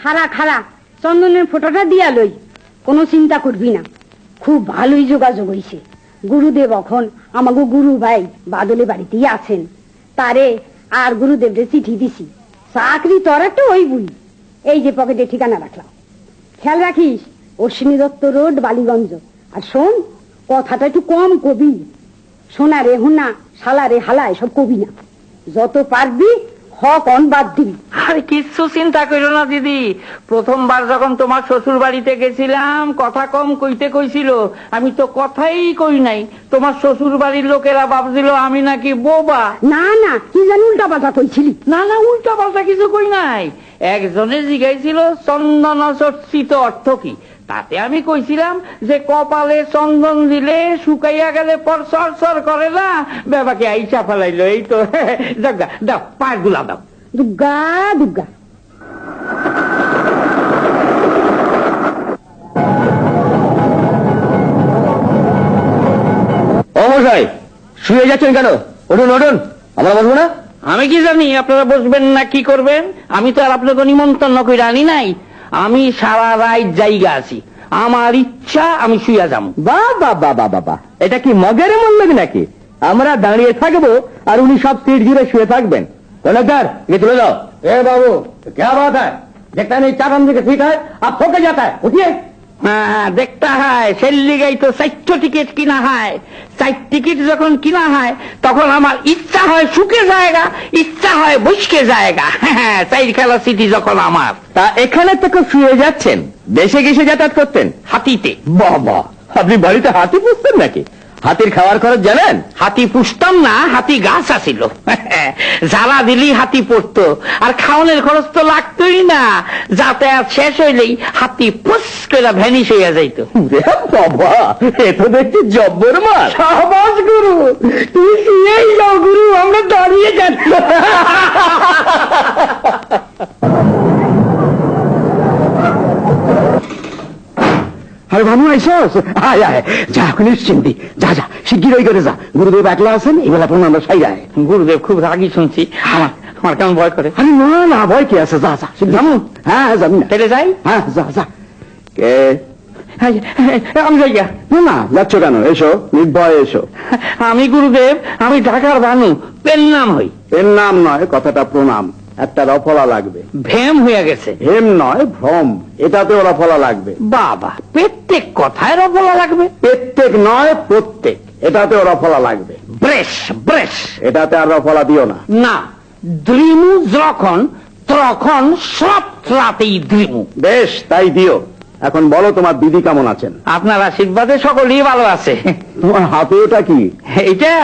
খারা খারা চন্দনের ফটোটা দিয়া লই, কোনো চিন্তা করবি না, খুব ভালোই যোগাযোগ হইছে। গুরুদেব এখন আমাকে গুরু ভাই বাদলে বাড়িতেই আছেন, তারে আর গুরুদেবরে চিঠি দিছি, চাকরি তোর একটা ওই বুই। এই যে পকেটে ঠিকানা রাখলাম, খেয়াল রাখিস, অশ্বিনী দত্ত রোড, বালিগঞ্জ। আর শোন, কথাটা একটু কম কবি, সোনা রে হুনা শালা রে হালা এসব কবি না, যত পারবি হক অন বাদ দিবি। আর কিচ্ছু চিন্তা করো না দিদি, প্রথমবার যখন তোমার শ্বশুর বাড়িতে গেছিলাম কথা কম কইতে কইছিল, আমি তো কথাই কই নাই। তোমার শ্বশুর বাড়ির লোকেরা ভাবছিল আমি নাকি বোবা। না না, কি জানি উল্টা পাল্টা কইছিলি। না না, উল্টা পাল্টা কিছু কই নাই। একজনে জিজ্ঞাইছিল চন্দন চর্চিত অর্থ কি, তাতে আমি কইছিলাম যে কপালে চন্দন দিলে শুকাইয়া গেলে পর সর করে না, বাবাকে আইসা ফেলাইলো। এই তো দাও পায়ের গুলা দাও। দুর্গা দুর্গা। অমশাই, শুয়ে যাচ্ছেন কেন? উঠুন উঠুন, আমরা বসবো না? আমি কি জানি আপনারা বসবেন না কি করবেন, আমি তো আর আপনাকে নিমন্ত্রণ করে আনি নাই। আমি সারা রাত জায়গা আছি, আমার ইচ্ছা আমি শুয়ে যাবো। বাবা বাবা বাবা, এটা কি মগের মল্লবি নাকি? আমরা দাঁড়িয়ে থাকবো আর উনি সব সিট জুড়ে শুয়ে থাকবেন। কন্ডাক্টর, ये चले जाओ। ए बाबू, क्या बात है? देखता नहीं चार आदमी की सीट है, आप सो के जाता है, उठिए। হ্যাঁ দেখতে হয়, সেল্লিগাই তো 4 টিকিট কিনা হয়। 4 টিকিট যখন কিনা হয় তখন আমার ইচ্ছা হয় শুকে জায়গা, ইচ্ছা হয় বসকে জায়গা। হ্যাঁ, 4 খেলা সিটি যখন আমার। তা এখানে তো শুয়ে যাচ্ছেন, দেশে গেছে যাতায়াত করতেন? হাতিতে। বাবা, আপনি বাড়িতে হাতি পুষতেন নাকি? হাতির খাওয়ার খরচ জানেন? হাতি পুষতাম না, হাতি গাছ আছিল। জ্বালা দিলি হাতি পড়তো, আর খাওয়ানোর খরচ তো লাগতোই না। যাতায়াত শেষ হইলেই হাতি পুস করে ভ্যানিশ হইয়া যাইত। বাবা, এ তো দেখছি জব্বর মাল। সাবাস গুরু, তুই শুয়েই যাও গুরু, আমরা দাঁড়িয়ে যাচ্ছি। আরে ভানু, আইসস? আয় আয়, যা এখন নিশ্চিন্তি, যা যা শিগগির ওই করে যা। গুরুদেব একলা আছেন, এবেলা পর আমরা সাই যায়। গুরুদেব খুব রাগি শুনছি, আমার কেমন ভয় করে। আরে না না, ভয় কি আছে, যা যা। যাবো? হ্যাঁ যাবি না? চলে যাই? হ্যাঁ যা যা। কে? আমি যাইয়া। না না, যাচ্ছ কেন? এসো, নির্ভয় এসো। আমি গুরুদেব, আমি ঢাকার ভানু, পেন নাম হই। এর নাম নয়, কথাটা প্রণাম। একটা রফলা লাগবে। ভেম হইয়া গেছে। হেম নয়, ভ্রম, এটাতেও রফলা লাগবে। বাবা, প্রত্যেক কথায় রফলা লাগবে? প্রত্যেক নয়, প্রত্যেক, এটাতেও রফলা লাগবে। ব্রেশ ব্রেশ, এটাতে আর রফলা দিও না। না, দ্রিমু যখন তখন সব রাতেই দ্রিমু। বেশ, তাই দিও। এখন বলো, তোমার দিদি কেমন আছেন? আপনার আশীর্বাদে সকলেই ভালো আছে। তোমার হাতে ওটা কি? এটা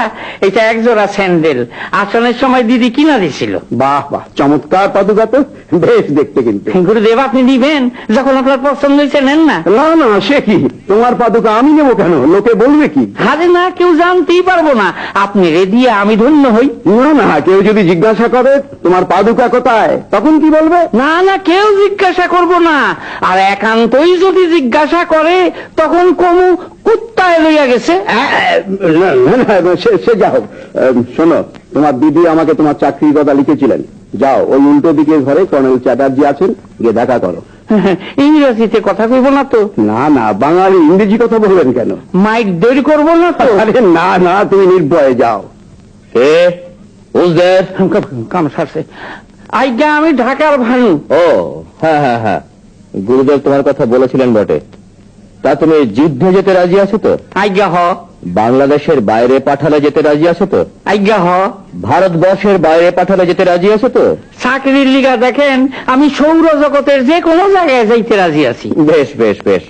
এটা একজোড়া স্যান্ডেল, আসনের সময় দিদি কিনা দিছিল। বাহ বাহ, চমৎকার পাদুকা তো, বেশ দেখতে। কিন্তু গুরুদেব, আপনি নিবেন? যখন আপনার পছন্দ হয়েছে নেন না। না না, সে কি, তোমার পাদুকা আমি নেবো কেন? লোকে বলবে কি? আরে না, কেউ জানতেই পারবো না। আপনি রে দিয়ে আমি ধন্য হই। না না, কেউ যদি জিজ্ঞাসা করে তোমার পাদুকা কোথায়, তখন কি বলবে? না না, কেউ জিজ্ঞাসা করব না। আর একান্তই যদি জিজ্ঞাসা করে তখন কমু কুত্তায় লইয়া গেছে। সে যা হোক, শোনো, তোমার দিদি আমাকে তোমার চাকরির কথা লিখেছিলেন। যাও, ওই উল্টো দিকের ঘরে কর্নেল চ্যাটার্জি আছেন, গিয়ে দেখা করো। ইংরেজিতে কথা কইব না তো? না না, বাঙালি, ইংরেজি কথা বলবেন কেন? মাইক দেরি করবো না তো? আরে না না, তুমি নির্ভয়ে যাও। কাম সারছে। আজ্ঞা, আমি ঢাকার ভানু। ও হ্যাঁ হ্যাঁ হ্যাঁ, গুরুদেব তোমার কথা বলেছিলেন বটে। তা তুমি যুদ্ধে যেতে রাজি আছো তো? আজ্ঞা হ। বাংলাদেশের বাইরে পাঠালে যেতে রাজি আছো তো? আজ্ঞা হ। ভারতবর্ষের বাইরে পাঠালে যেতে রাজি আছো তো? চাকরির লিগা দেখেন আমি সৌরজগতের যে কোনো জায়গায় যাইতে রাজি আছি। বেশ বেশ বেশ,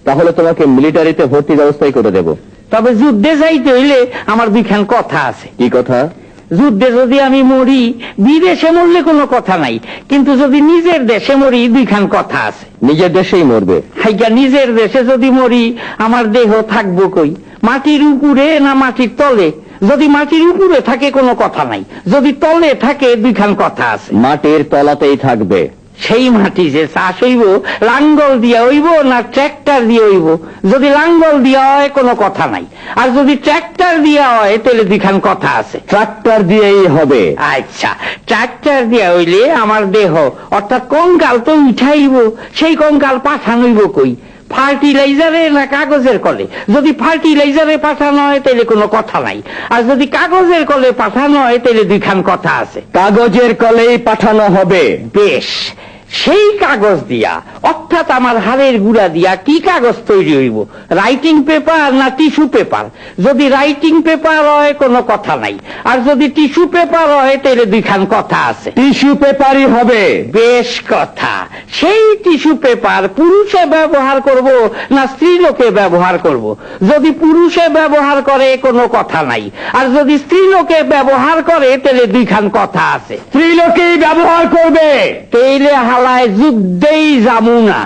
তাহলে তোমাকে মিলিটারিতে ভর্তির ব্যবস্থাই করে দেব। তবে যুদ্ধে যাইতে হইলে আমার দুইখান কথা আছে। কি কথা? যুদ্ধে যদি আমি মরি, বিদেশে মরলে কোনো কথা নাই, কিন্তু যদি নিজের দেশে মরি দুইখান কথা আছে। নিজের দেশেই মরবে? হাইয়া, নিজের দেশে যদি মরি আমার দেহ থাকবো কই, মাটির উপরে না মাটির তলে? যদি মাটির উপরে থাকে কোনো কথা নাই, যদি তলে থাকে দুইখান কথা আছে। মাটির তলাতেই থাকবে, সেই মাটি যে চাষ হইব লাঙ্গল দিয়া হইব না ট্র্যাক্টর দিয়ে হইব? যদি লাঙ্গল দিয়া হয় কোনো কথা নাই, আর যদি ট্র্যাক্টর দিয়া হয় তাহলে দুইখান কথা আছে। ট্রাক্টর দিয়েই হবে। আচ্ছা, ট্র্যাক্টর দিয়া হইলে আমার দেহ অর্থাৎ কঙ্কাল তো উঠাইব, সেই কঙ্কাল পাঠানোইব কই? ফার্টিলাইজারে না কাগজের কলে? যদি ফার্টিলাইজারে পাঠানো হয় তাহলে কোনো কথা নাই, আর যদি কাগজের কলে পাঠানো হয় তাহলে দুইখান কথা আছে। কাগজের কলেই পাঠানো হবে। বেশ, সেই কাগজ দিয়া অর্থাৎ আমার হাড়ের গুড়া দিয়া কি কাগজ তৈরি হইব? রাইটিং পেপার না টিস্যু পেপার? যদি রাইটিং পেপার হয় কোনো কথা নাই, আর যদি টিস্যু পেপার হয় তাহলে দুইখান কথা আছে। টিস্যু পেপারই হবে। বেশ কথা, সেই টিস্যু পেপার পুরুষে ব্যবহার করব না স্ত্রী লোকে ব্যবহার করব? যদি পুরুষে ব্যবহার করে কোনো কথা নাই, আর যদি স্ত্রী লোকে ব্যবহার করে তাহলে দুইখান কথা আছে। স্ত্রীলোকেই ব্যবহার করবে। তাইলে হালায় যুদ্ধেই যাবো না।